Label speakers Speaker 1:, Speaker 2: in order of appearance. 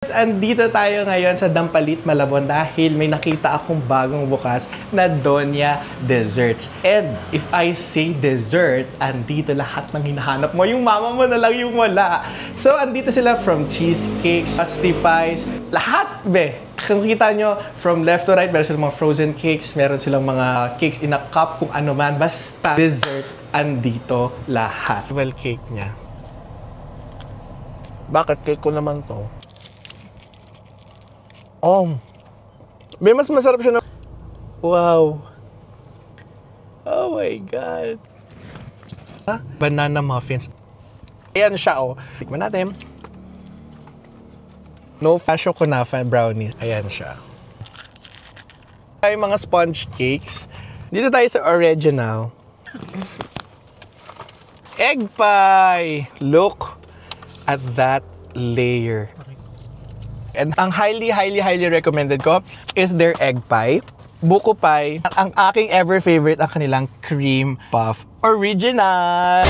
Speaker 1: Andito tayo ngayon sa Dampalit, Malabon dahil may nakita akong bagong bukas na Donya Desserts. And if I say dessert, andito lahat ng hinahanap mo. Yung mama mo na lang yung wala. So, andito sila from cheesecakes, pasty pies, lahat be. Kung kita nyo, from left to right, meron silang mga frozen cakes, meron silang mga cakes in a cup, kung ano man. Basta dessert, andito lahat. Well, cake niya. Bakit? Cake ko naman to. Oh, may mas masarap siya na... Wow. Oh my God. Banana muffins. Ayan siya, oh. Tikman natin. No fashion kunafa brownie. Ayan siya. Tayo mga sponge cakes. Dito tayo sa original. Egg pie. Look at that layer. And ang highly recommended ko is their egg pie. Buko pie. Ang aking ever favorite ang kanilang cream puff original.